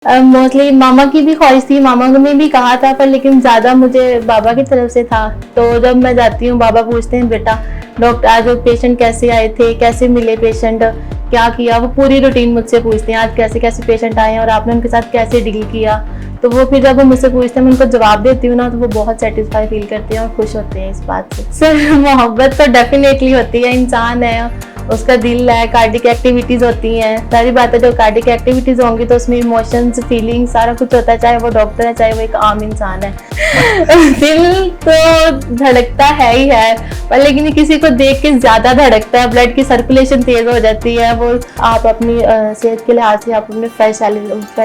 Mostly मामा की भी ख्वाहिश थी, मामा ने भी कहा था, पर लेकिन ज़्यादा मुझे बाबा की तरफ से था। तो जब मैं जाती हूँ, बाबा पूछते हैं बेटा डॉक्टर आज पेशेंट कैसे आए थे, कैसे मिले पेशेंट, क्या किया, वो पूरी रूटीन मुझसे पूछते हैं, आज कैसे कैसे पेशेंट आए हैं और आपने उनके साथ कैसे डील किया। तो वो फिर जब वो मुझसे पूछते हैं, मैं उनको जवाब देती हूँ ना, तो वो बहुत सेटिस्फाई फील करते हैं और खुश होते हैं इस बात से। सर मोहब्बत तो डेफिनेटली होती है, इंसान है, उसका दिल है, कार्डिक एक्टिविटीज होती हैं, सारी बातें जो कार्डिक एक्टिविटीज होंगी तो उसमें इमोशंस, फीलिंग्स सारा कुछ होता है, चाहे वो डॉक्टर है चाहे वो एक आम इंसान है। दिल तो धड़कता है ही है, पर लेकिन किसी को देख के ज्यादा धड़कता है, ब्लड की सर्कुलेशन तेज हो जाती है। वो आप अपनी सेहत के लिहाज से आप अपने फ्रेश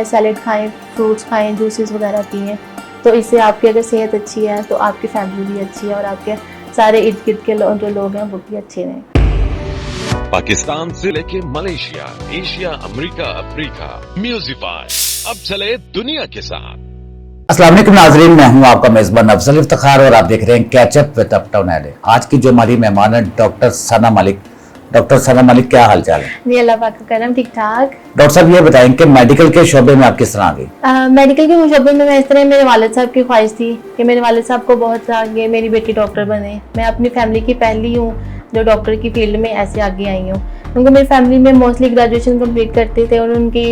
सैलेड खाएं, फ्रूट्स खाएं, जूसेस वगैरह पिएं, तो इससे आपकी अगर सेहत अच्छी है तो आपकी फैमिली भी अच्छी है और आपके सारे इर्द गिर्द के जो लोग हैं वो भी अच्छे रहें। पाकिस्तान से लेके मलेशिया, एशिया, अमेरिका, अफ्रीका, म्यूजिफाई अब चले दुनिया के साथ। अस्सलाम वालेकुम नाज़रीन, मैं हूं आपका मेजबान अफजल इफ्तिखार और आप देख रहे हैं कैच अप विद अपटाउन एडे। आज की जो हमारी मेहमान है डॉक्टर सना मलिक। डॉक्टर सना मलिक, क्या हाल चाल है? जी अल्लाह पाक का करम, ठीक ठाक। डॉक्टर साहब ये बताएं कि मेडिकल के शोबे में आप किस तरह आ गई? मेडिकल के शोबे में मैं इस तरह, मेरे वालिद साहब की ख्वाहिश थी कि मेरे वालिद साहब को बहुत आगे मेरी बेटी डॉक्टर बने। मैं अपनी फैमिली की पहली हूँ जो डॉक्टर की फील्ड में ऐसे आगे आई हूँ, क्योंकि मेरी फैमिली में मोस्टली ग्रेजुएशन कंप्लीट करते थे और उनकी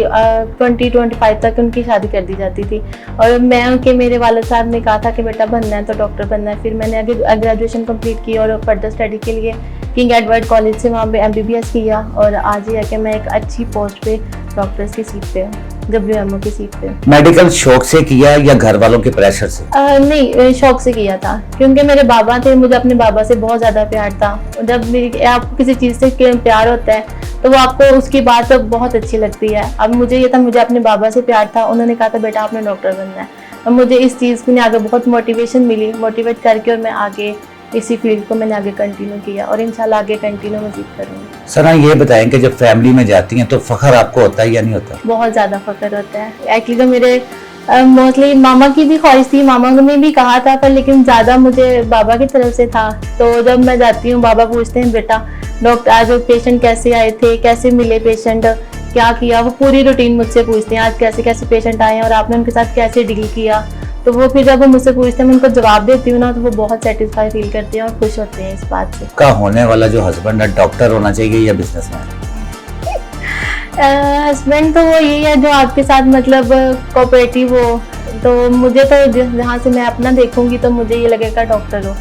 20-25 तक उनकी शादी कर दी जाती थी। और मैं कि मेरे वालिद साहब ने कहा था कि बेटा बनना है तो डॉक्टर बनना है। फिर मैंने आगे ग्रेजुएशन कंप्लीट की और फर्दर स्टडी के लिए किंग एडवर्ड कॉलेज से वहाँ पे MBBS किया और आज ये है कि मैं एक अच्छी पोस्ट पे डॉक्टर्स की सीट पे हूँ, WMO की सीट पे। मेडिकल शौक से किया या घर वालों के प्रेशर से? नहीं, शौक से किया था, क्योंकि मेरे बाबा थे, मुझे अपने बाबा से बहुत ज़्यादा प्यार था। जब आपको किसी चीज़ से प्यार होता है तो वो आपको उसकी बात तो बहुत अच्छी लगती है। अब मुझे ये था, मुझे अपने बाबा से प्यार था, उन्होंने कहा था बेटा आपने डॉक्टर बनना है, और मुझे इस चीज़ में आगे बहुत मोटिवेशन मिली, मोटिवेट करके और मैं आगे इसी फील्ड को मैंने आगे कंटिन्यू किया और इंशाल्लाह आगे कंटिन्यू मजीद करूँगी। सना ये बताएं कि जब फैमिली में जाती हैं तो फख्र आपको होता है या नहीं होता? बहुत ज़्यादा फख्र होता है। एक्चुअली तो मेरे मोस्टली मामा की भी ख्वाहिश थी, मामा ने भी कहा था, पर लेकिन ज़्यादा मुझे बाबा की तरफ से था। तो जब मैं जाती हूँ, बाबा पूछते हैं बेटा डॉक्टर आज पेशेंट कैसे आए थे, कैसे मिले पेशेंट, क्या किया, वो पूरी रूटीन मुझसे पूछते हैं, आज कैसे कैसे पेशेंट आए हैं और आपने उनके साथ कैसे डील किया। तो वो फिर जब वो मुझसे पूछते हैं, मैं उनको जवाब देती हूँ ना, तो वो बहुत सेटिस्फाई फील करते हैं और खुश होते हैं इस बात से। का होने वाला जो हस्बैंड है डॉक्टर होना चाहिए या बिजनेसमैन? हस्बैंड तो वो यही है जो आपके साथ मतलब कोऑपरेटिव हो। तो मुझे तो जहाँ से मैं अपना देखूंगी तो मुझे ये लगेगा डॉक्टर हो,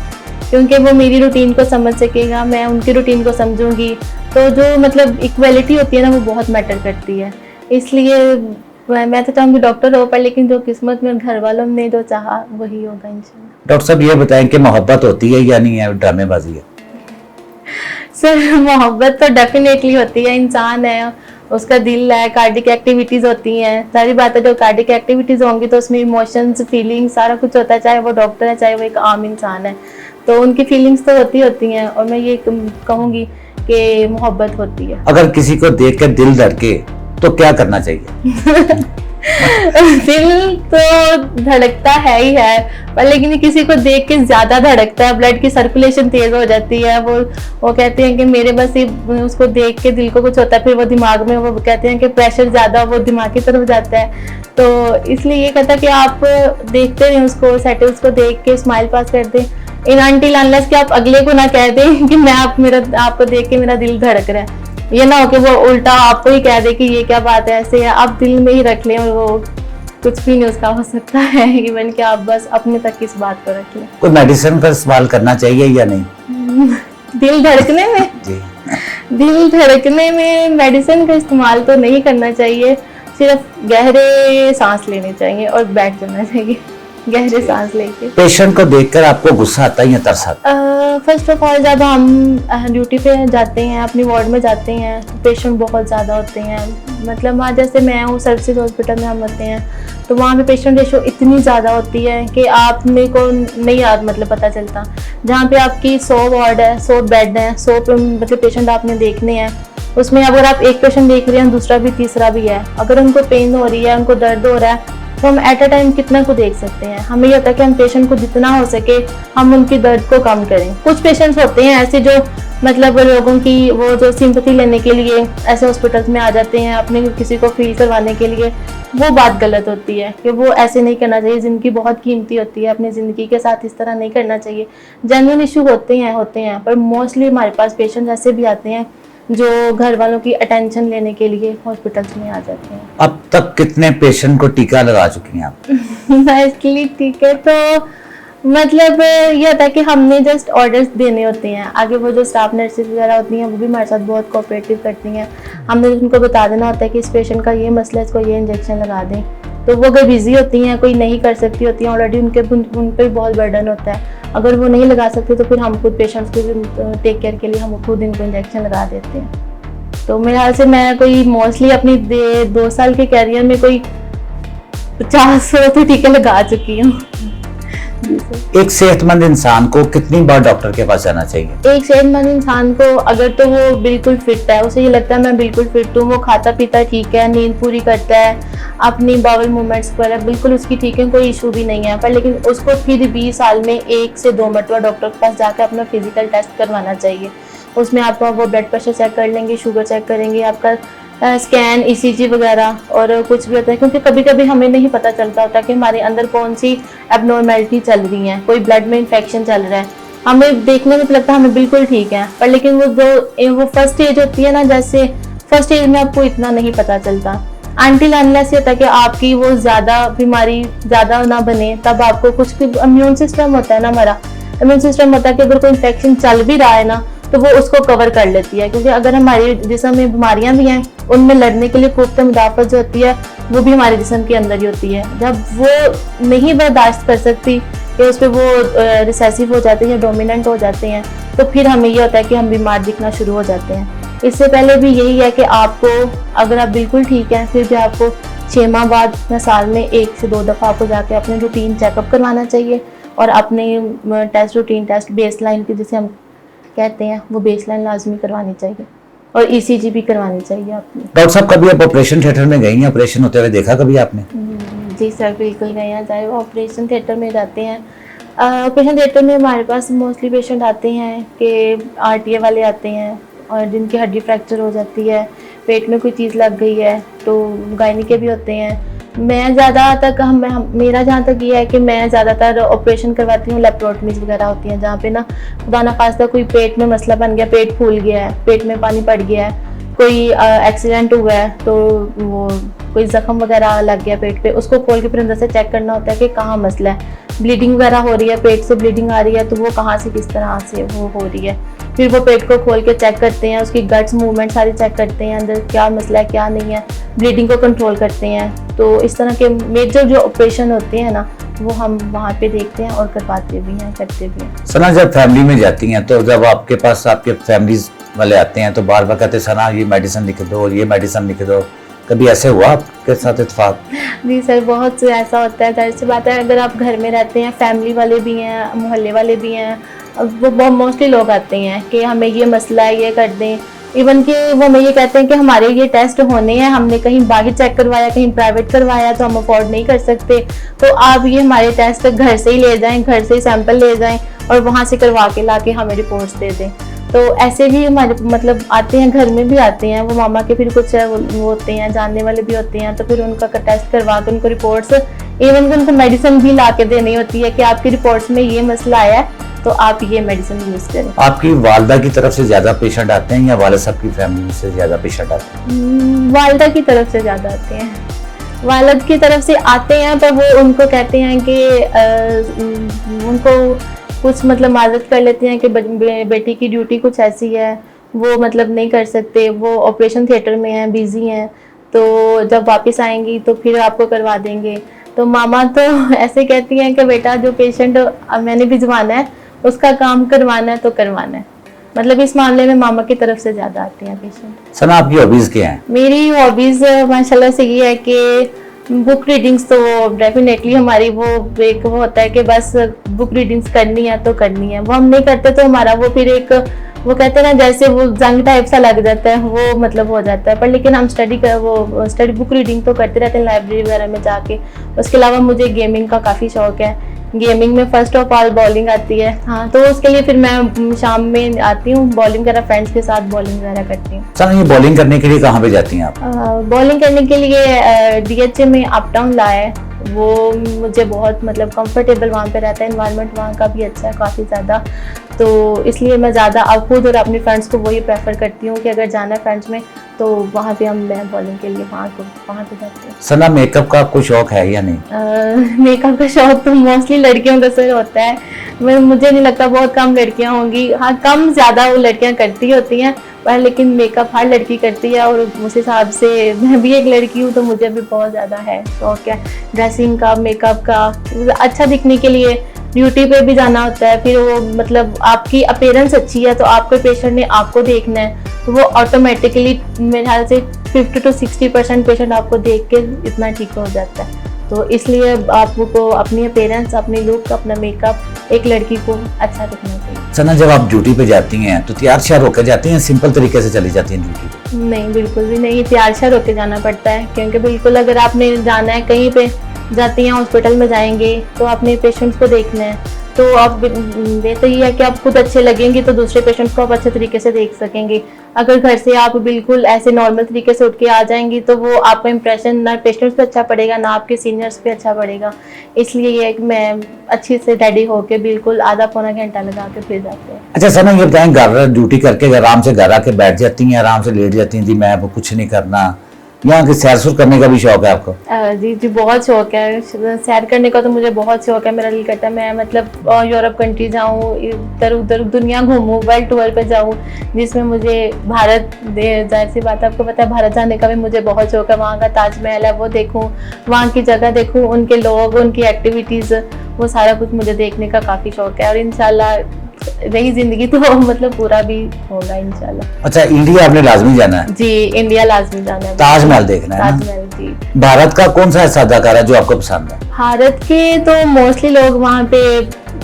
क्योंकि वो मेरी रूटीन को समझ सकेगा, मैं उनकी रूटीन को समझूंगी। तो जो मतलब इक्वलिटी होती है ना, वो बहुत मैटर करती है। इसलिए मैं तो चाहूँगी डॉक्टर हो, पर लेकिन जो किस्मत में घर वालों ने जो चाहा वही होगा इंशाल्लाह। डॉक्टर साहब ये बताएं कि मोहब्बत होती है या नहीं है, ड्रामेबाजी है? सर मोहब्बत तो डेफिनेटली होती है, इंसान है, उसका दिल है, कार्डिक एक्टिविटीज होती हैं, सारी बातें जो कार्डिक एक्टिविटीज होंगी तो उसमें इमोशंस, फीलिंग्स सारा कुछ होता है, चाहे वो डॉक्टर है चाहे वो एक आम इंसान है, तो उनकी फीलिंग्स तो होती हैं। और मैं ये कहूँगी कि मोहब्बत होती है। अगर किसी को देख कर दिल धड़के तो क्या करना चाहिए? दिल तो धड़कता है ही है, पर लेकिन किसी को देख के ज्यादा धड़कता है, ब्लड की सर्कुलेशन तेज हो जाती है। वो कहते हैं कि मेरे बस ये उसको देख के दिल को कुछ होता है, फिर वो दिमाग में वो कहते हैं कि प्रेशर ज्यादा वो दिमाग की तरफ जाता है। तो इसलिए ये कहता है कि आप देखते रहें उसको, सेटल्स को देख के स्माइल पास कर दें, इन अनटिल अनलेस कि आप अगले को ना कह दें कि मैं आपको देख के मेरा दिल धड़क रहा है। ये ना हो कि वो उल्टा आपको ही कह दे कि ये क्या बात है, ऐसे है। आप दिल में ही रख लें और वो कुछ भी नहीं उसका हो सकता है, इवन कि आप बस अपने तक इस बात को रख लें। कोई मेडिसिन का इस्तेमाल करना चाहिए या नहीं? दिल धड़कने में जी, दिल धड़कने में मेडिसिन का इस्तेमाल तो नहीं करना चाहिए, सिर्फ गहरे सांस लेने चाहिए और बैठ जाना चाहिए गहरे सांस लेके। पेशेंट को देखकर आपको गुस्सा आता है या तरस आता है? फर्स्ट ऑफ ऑल जब हम ड्यूटी पे जाते हैं, अपनी वार्ड में जाते हैं, पेशेंट बहुत ज़्यादा होते हैं। मतलब वहाँ जैसे मैं हूँ सर्विसेज हॉस्पिटल में हम होते हैं, तो वहाँ पे पेशेंट रेशो इतनी ज़्यादा होती है कि आप मेरे को नहीं याद मतलब पता चलता। जहाँ पे आपकी 100 वार्ड है, 100 बेड हैं, 100 मतलब पेशेंट आपने देखने हैं, उसमें अगर आप एक पेशेंट देख रहे हैं, दूसरा भी तीसरा भी है, अगर उनको पेन हो रही है, उनको दर्द हो रहा है, तो हम एट अ टाइम कितना को देख सकते हैं। हमें ये होता है कि हम पेशेंट को जितना हो सके हम उनकी दर्द को कम करें। कुछ पेशेंट्स होते हैं ऐसे जो मतलब लोगों की वो जो सिंपैथी लेने के लिए ऐसे हॉस्पिटल्स में आ जाते हैं अपने किसी को फील करवाने के लिए, वो बात गलत होती है कि वो ऐसे नहीं करना चाहिए। ज़िंदगी बहुत कीमती होती है, अपनी ज़िंदगी के साथ इस तरह नहीं करना चाहिए। जेन्युइन इशू होते हैं पर मोस्टली हमारे पास पेशेंट्स ऐसे भी आते हैं जो घर वालों की अटेंशन लेने के लिए हॉस्पिटल्स में आ जाते हैं। अब तक कितने पेशेंट को टीका लगा चुकी हैं आप? नाइसली, ठीक है। तो मतलब ये होता है कि हमने जस्ट ऑर्डर्स देने होते हैं, आगे वो जो स्टाफ नर्सेज वगैरह होती हैं वो भी हमारे साथ बहुत कोऑपरेटिव करती हैं। हमने उनको बता देना होता है कि इस पेशेंट का ये मसला है, इसको ये इंजेक्शन लगा दें। तो वो अगर बिजी होती हैं, कोई नहीं कर सकती होती हैं, ऑलरेडी उन पर बहुत बर्डन होता है, अगर वो नहीं लगा सकते तो फिर हम खुद पेशेंट्स को टेक केयर के लिए हम खुद इनको इंजेक्शन लगा देते हैं। तो मेरे ख्याल से मैं कोई मोस्टली अपनी 2 साल के कैरियर में कोई 50 तो टीके लगा चुकी हूँ। एक सेहतमंद इंसान को कितनी बार डॉक्टर के पास जाना चाहिए? एक सेहतमंद इंसान को अगर तो वो बिल्कुल फिट है, उसे ये लगता है मैं बिल्कुल फिट हूँ, वो खाता पीता ठीक है, नींद पूरी करता है, अपनी बाउल मूवमेंट्स वगैरह बिल्कुल उसकी ठीक है, कोई इशू भी नहीं है, पर लेकिन उसको फिर भी साल में 1 से 2 मरतबा डॉक्टर के पास जाकर अपना फिजिकल टेस्ट करवाना चाहिए। उसमें आपका वो ब्लड प्रेशर चेक कर लेंगे, शुगर चेक करेंगे, आपका स्कैन, ECG वगैरह और कुछ भी होता है, क्योंकि कभी कभी हमें नहीं पता चलता होता कि हमारे अंदर कौन सी एबनॉर्मेलिटी चल रही है, कोई ब्लड में इन्फेक्शन चल रहा है। हमें देखने में तो लगता है हमें बिल्कुल ठीक है, पर लेकिन वो फर्स्ट स्टेज होती है ना, जैसे फर्स्ट स्टेज में आपको इतना नहीं पता चलता। अनटिल अनलेस ये होता है कि आपकी वो ज़्यादा बीमारी ज़्यादा ना बने, तब आपको कुछ इम्यून सिस्टम होता है ना, हमारा इम्यून सिस्टम होता है कि अगर कोई इन्फेक्शन चल भी रहा है ना तो वो उसको कवर कर लेती है, क्योंकि अगर हमारे जिस्म में बीमारियां भी हैं उनमें लड़ने के लिए पुख्ता मुदाफ़त जो होती है वो भी हमारे जिस्म के अंदर ही होती है। जब वो नहीं बर्दाश्त कर सकती कि उस पर वो रिसेसिव हो जाते हैं या डोमिनेंट हो जाते हैं, तो फिर हमें ये होता है कि हम बीमार दिखना शुरू हो जाते हैं। इससे पहले भी यही है कि आपको अगर आप बिल्कुल ठीक हैं फिर भी आपको 6 माह बाद या साल में 1 से 2 दफ़ा आपको जाके अपने रूटीन चेकअप करवाना चाहिए और अपने टेस्ट रूटीन टेस्ट बेसलाइन की जिसे हम कहते हैं वो बेसलाइन लाजमी करवानी चाहिए और ECG भी करवानी चाहिए आपने। डॉक्टर साहब, कभी आप ऑपरेशन थिएटर में गई हैं? ऑपरेशन होते हुए देखा कभी आपने? जी सर, बिल्कुल गए हैं। चाहे वो ऑपरेशन थिएटर में जाते हैं, ऑपरेशन थिएटर में हमारे पास मोस्टली पेशेंट आते हैं कि RTA वाले आते हैं और जिनकी हड्डी फ्रैक्चर हो जाती है, पेट में कोई चीज़ लग गई है, तो गायनी के भी होते हैं। मैं ज़्यादा तक मेरा जहाँ तक ये है कि मैं ज़्यादातर ऑपरेशन करवाती हूँ, लेप्रोटमीज वगैरह होती हैं जहाँ पे ना खुदा ना खास्ता कोई पेट में मसला बन गया, पेट फूल गया है, पेट में पानी पड़ गया है, कोई एक्सीडेंट हुआ है, तो वो कोई जख्म वगैरह लग गया पेट पे, उसको खोल के फिर अंदर से चेक करना होता है कि कहाँ मसला है। ब्लीडिंग वगैरह हो रही है, पेट से ब्लीडिंग आ रही है, तो वो कहाँ से किस तरह से वो हो रही है। फिर वो पेट को खोल के चेक करते हैं, उसकी गट्स मूवमेंट सारी चेक करते हैं, अंदर क्या मसला है क्या नहीं है, ब्लीडिंग को कंट्रोल करते हैं। तो इस तरह के मेजर जो ऑपरेशन होते हैं ना वो हम वहाँ पे देखते हैं और करवाते भी हैं, करते भी हैं। सना, जब फैमिली में जाती हैं तो जब आपके पास आपके फैमिलीज वाले आते हैं तो बार बार कहते हैं सना ये मेडिसिन लिख दो, ये मेडिसिन लिख दो, कभी ऐसे हुआ आपके साथ इत्तेफाक? जी सर, बहुत से ऐसा होता है। जाहिर सी बात है, अगर आप घर में रहते हैं, फैमिली वाले भी हैं, मोहल्ले वाले भी हैं, वो बहुत मोस्टली लोग आते हैं कि हमें ये मसला है, ये कर दें। इवन कि वो हमें ये कहते हैं कि हमारे ये टेस्ट होने हैं, हमने कहीं बाहर चेक करवाया, कहीं प्राइवेट करवाया, तो हम अफोर्ड नहीं कर सकते, तो आप ये हमारे टेस्ट घर से ही ले जाएं, घर से ही सैंपल ले जाएं और वहाँ से करवा के ला के हमें रिपोर्ट्स दे दें। तो ऐसे भी हमारे मतलब आते हैं, घर में भी आते हैं, वो मामा के फिर कुछ वो होते हैं, जानने वाले भी होते हैं, तो फिर उनका टेस्ट करवा के उनको रिपोर्ट्स, इवन कि उनको मेडिसिन भी ला के देनी होती है कि आपकी रिपोर्ट्स में ये मसला आया है तो आप ये मेडिसिन यूज करें। आपकी वालदा की तरफ से ज्यादा पेशेंट आते हैं या वालिद साहब की फैमिली से ज्यादा पेशेंट आते हैं? वालदा की तरफ से ज्यादा आते हैं। वालिद की तरफ से आते हैं पर वो उनको कहते हैं कि उनको कुछ मतलब माजरत कर लेते हैं कि बेटी की ड्यूटी कुछ ऐसी है, वो मतलब नहीं कर सकते, वो ऑपरेशन थिएटर में हैं, बिजी हैं, तो जब वापस आएंगी तो फिर आपको करवा देंगे। तो मामा तो ऐसे कहती हैं कि बेटा जो पेशेंट मैंने भिजवाना है उसका काम करवाना है तो करवाना है। मतलब इस मामले में मामा की तरफ से ज्यादा आते हैं पेशेंट। सना, आपकी हॉबीज क्या हैं? मेरी हॉबीज माशाल्लाह से ये है कि बुक रीडिंग्स तो डेफिनेटली हमारी वो होता है कि बस बुक रीडिंग्स करनी है तो करनी है, वो हम नहीं करते तो हमारा वो फिर एक वो कहते हैं ना जैसे वो जंग टाइप सा लग जाता है, वो मतलब हो जाता है। पर लेकिन हम स्टडी बुक रीडिंग तो करते रहते हैं लाइब्रेरी वगैरह में जाके। उसके अलावा मुझे गेमिंग का काफ़ी शौक है। गेमिंग में फर्स्ट ऑफ ऑल बॉलिंग आती है, हाँ, तो उसके लिए फिर मैं शाम में आती हूँ बॉलिंग वगैरह, फ्रेंड्स के साथ बॉलिंग वगैरह करती हूँ। सना, ये बॉलिंग करने के लिए कहाँ पे जाती हैं आप? बॉलिंग करने के लिए डीएचए में अप डाउन लाया है, वो मुझे बहुत मतलब कंफर्टेबल वहाँ पे रहता है, एनवायरनमेंट वहाँ का भी अच्छा है काफ़ी ज़्यादा, तो इसलिए मैं ज़्यादा अब खुद और अपनी फ्रेंड्स को वही प्रेफर करती हूँ कि अगर जाना है फ्रेंड्स में तो वहाँ पे मैं बॉलिंग के लिए वहाँ पे जाती हूँ। सना, मेकअप का कोई शौक है या नहीं? मेकअप का शौक तो मोस्टली लड़कियों का सर होता है, मुझे नहीं लगता बहुत कम लड़कियां होंगी, हाँ कम ज़्यादा वो लड़कियां करती होती हैं, पर लेकिन मेकअप हर लड़की करती है और उस हिसाब से मैं भी एक लड़की हूँ तो मुझे भी बहुत ज़्यादा है शौक है ड्रेसिंग का, मेकअप का, अच्छा दिखने के लिए ड्यूटी पे भी जाना होता है, फिर वो मतलब आपकी अपीयरेंस अच्छी है तो आपके पेशेंट ने आपको देखना है तो वो ऑटोमेटिकली मेरे ख्याल से 50 to 60% पेशेंट आपको देख के इतना ठीक हो जाता है। तो इसलिए आपको अपनी अपीयरेंस, अपनी लुक, अपना मेकअप एक लड़की को अच्छा दिखना चाहिए। सना, जब आप ड्यूटी पे जाती हैं तो तैयार श्यार होकर जाती हैं, सिंपल तरीके से चली जाती हैं ड्यूटी पे? नहीं, बिल्कुल भी नहीं, तैयार श्यार होकर जाना पड़ता है, क्योंकि बिल्कुल अगर आपने जाना है कहीं पे जाती हैं, हॉस्पिटल में जाएंगे तो अपने पेशेंट्स को देखना है, तो अब बेहतर ये है कि आप खुद अच्छे लगेंगे तो दूसरे पेशेंट्स को आप अच्छे तरीके से देख सकेंगे। अगर घर से आप बिल्कुल ऐसे नॉर्मल तरीके से उठ के आ जाएंगी तो वो आपका इंप्रेशन ना पेशेंट्स पे अच्छा पड़ेगा ना आपके सीनियर्स पे अच्छा पड़ेगा। इसलिए ये है कि मैं अच्छे से रेडी होके बिल्कुल आधा पौना घंटा लगा के फिर जाते हैं। अच्छा सना, ये बताएं, घर ड्यूटी करके आराम से घर आके बैठ जाती हैं, आराम से लेट जाती हैं, जी मैं अब कुछ नहीं करना, यहाँ की सैर सुर करने का भी शौक है आपको? जी जी, बहुत शौक है सैर करने का, तो मुझे बहुत शौक है। मेरा दिल करता है मैं मतलब यूरोप कंट्री जाऊँ, इधर उधर दुनिया घूमूँ, वर्ल्ड टूर पे जाऊँ, जिसमें मुझे भारत, जाहिर सी बात है आपको पता है, भारत जाने का भी मुझे बहुत शौक है। वहाँ का ताजमहल है वो देखूँ, वहाँ की जगह देखूँ, उनके लोग, उनकी एक्टिविटीज़, वो सारा कुछ मुझे देखने का काफ़ी शौक है और इंशाल्लाह रही जिंदगी तो मतलब पूरा भी होगा इंशाल्लाह। अच्छा, इंडिया आपने लाजमी जाना है? जी, इंडिया लाजमी जाना है, ताजमहल देखना है? ताजमहल जी। भारत का कौन सा ऐसा अदाकार है जो आपको पसंद है? भारत के तो मोस्टली लोग वहाँ पे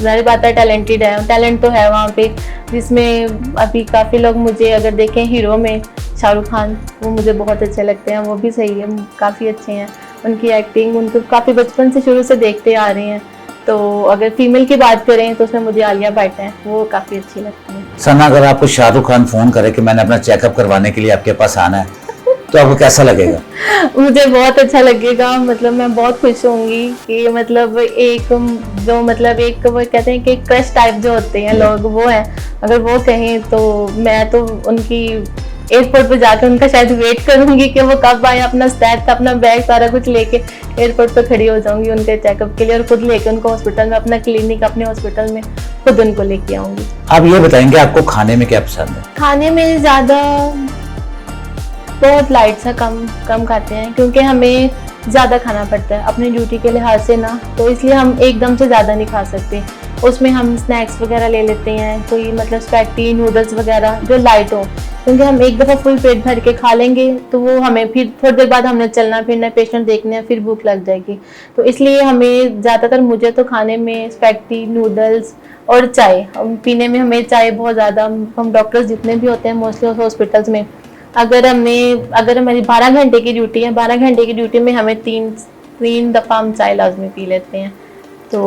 जाहिर बात है टैलेंटेड है, टैलेंट तो है वहाँ पे, जिसमें अभी काफ़ी लोग मुझे अगर देखें हीरो में शाहरुख खान, वो मुझे बहुत अच्छे लगते हैं, वो भी सही है, काफ़ी अच्छे हैं, उनकी एक्टिंग उनको काफ़ी बचपन से शुरू से देखते आ रहे हैं। तो अगर फीमेल की बात करें तो उसमें मुझे आलिया भट्ट है, वो काफ़ी अच्छी लगती है। सना, अगर आपको शाहरुख खान फोन करे कि मैंने अपना चेकअप करवाने के लिए आपके पास आना है तो आपको कैसा लगेगा? मुझे बहुत अच्छा लगेगा, मतलब मैं बहुत खुश होंगी कि मतलब एक जो मतलब एक वो कहते हैं कि क्रश टाइप जो होते हैं लोग, वो है, अगर वो कहें तो मैं तो उनकी एयरपोर्ट पे जाकर उनका शायद वेट करूंगी कि वो कब आए, अपना स्टैक, अपना बैग सारा कुछ लेके एयरपोर्ट पे खड़ी हो जाऊंगी उनके चेकअप के लिए और खुद लेके उनको हॉस्पिटल में, अपना क्लिनिक अपने हॉस्पिटल में खुद उनको लेके आऊंगी। आप ये बताएंगे आपको खाने में क्या पसंद है? खाने में ज़्यादा बहुत लाइट सा कम खाते हैं, क्योंकि हमें ज़्यादा खाना पड़ता है अपनी ड्यूटी के लिहाज से ना, तो इसलिए हम एकदम से ज़्यादा नहीं खा सकते। उसमें हम स्नैक्स वगैरह ले लेते हैं, कोई मतलब स्पैगेटी नूडल्स वगैरह जो लाइट हो, क्योंकि हम एक दफ़ा फुल पेट भर के खा लेंगे तो वो हमें फिर थोड़ी देर बाद हमने चलना फिरना, पेशेंट देखने हैं, फिर भूख लग जाएगी। तो इसलिए हमें ज़्यादातर, मुझे तो खाने में स्पैगेटी नूडल्स और चाय, पीने में हमें चाय बहुत ज़्यादा, हम डॉक्टर्स जितने भी होते हैं मोस्टली हॉस्पिटल्स में, अगर हमारी 12 घंटे की ड्यूटी है, 12 घंटे की ड्यूटी में हमें तीन दफ़ा हम चाय लाजमी पी लेते हैं। तो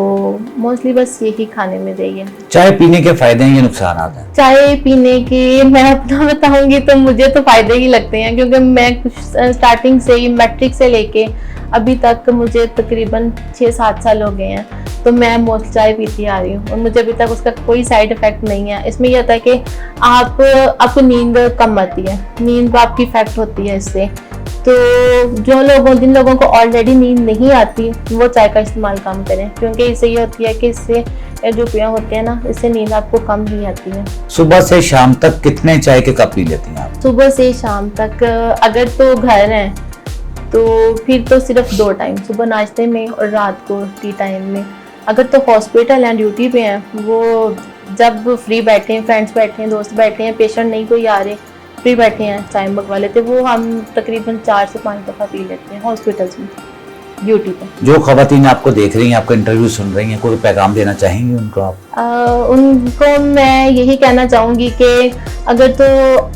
मोस्टली बस यही खाने में जाइए। चाय पीने के फायदे हैं या नुकसान आते हैं? चाय पीने के मैं अपना बताऊंगी तो मुझे तो फायदे ही लगते हैं, क्योंकि मैं कुछ स्टार्टिंग से ही मैट्रिक से लेके अभी तक मुझे तकरीबन 6-7 साल हो गए हैं, तो मैं मोस्ट चाय पीती आ रही हूँ और मुझे अभी तक उसका कोई साइड इफेक्ट नहीं है। इसमें यह होता है कि आपको नींद कम आती है, नींद आपकी इफेक्ट होती है इससे। तो जिन लोगों को ऑलरेडी नींद नहीं आती वो चाय का इस्तेमाल कम करें, क्योंकि इससे ये होती है कि इससे जो पिया होते हैं ना, इससे नींद आपको कम ही आती है। सुबह से शाम तक कितने चाय के कप पी लेती हैं आप? सुबह से शाम तक अगर तो घर हैं तो फिर तो सिर्फ 2 टाइम, सुबह नाश्ते में और रात को टी टाइम में। अगर तो हॉस्पिटल हैं, ड्यूटी पे हैं, वो जब फ्री बैठे हैं, फ्रेंड्स बैठे हैं, दोस्त बैठे हैं, पेशेंट नहीं कोई आ रहे, फ्री बैठे हैं, चाय मंगवा लेते, वो हम तकरीबन 4 से 5 दफ़ा पी लेते हैं हॉस्पिटल्स में। ब्यूटी पे। जो खवातीन आपको देख रही हैं, आपका इंटरव्यू सुन रही हैं, कोई पैगाम देना चाहेंगे उनको आप? उनको मैं यही कहना चाहूँगी कि अगर तो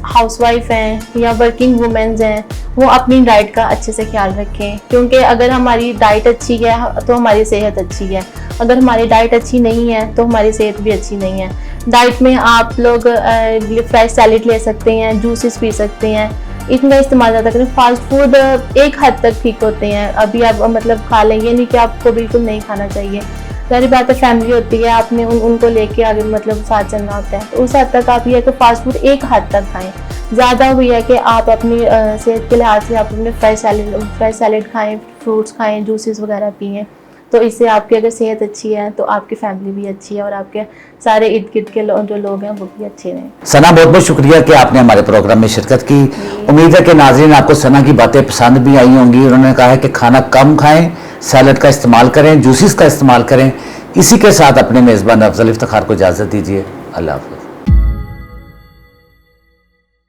हाउसवाइफ हैं या वर्किंग वुमेन्स हैं, वो अपनी डाइट का अच्छे से ख्याल रखें, क्योंकि अगर हमारी डाइट अच्छी है तो हमारी सेहत अच्छी है, अगर हमारी डाइट अच्छी नहीं है तो हमारी सेहत भी अच्छी नहीं है। डाइट में आप लोग फ्रेश सैलेड ले सकते हैं, जूसेस पी सकते हैं, इनका इस्तेमाल ज़्यादा करें। फास्ट फूड एक हद तक ठीक होते हैं, अभी आप मतलब खा लें, ये नहीं कि आपको बिल्कुल नहीं खाना चाहिए। सारी बात है, फैमिली होती है, आपने उनको लेके आगे मतलब साथ चलना होता है, तो उस हद तक आप ये कि फास्ट फूड एक हद तक खाएं। ज़्यादा हुई है कि आप अपनी सेहत के लिहाज से आप अपने फ्रेश सैलेड खाएं, फ्रूट्स खाएं, जूसेस वगैरह पिएँ, तो इससे आपकी अगर सेहत अच्छी है तो आपकी फैमिली भी अच्छी है और आपके सारे इर्द गिर्द के जो लोग हैं वो भी अच्छे रहें। सना, बहुत बहुत शुक्रिया कि आपने हमारे प्रोग्राम में शिरकत की। उम्मीद है कि नाज़रीन आपको सना की बातें पसंद भी आई होंगी। उन्होंने कहा है कि खाना कम खाएं, सैलड का इस्तेमाल करें, जूसेस का इस्तेमाल करें। इसी के साथ अपने मेज़बान अफजल इफ्तिखार को इजाज़त दीजिए। अल्लाह हाफ़िज़।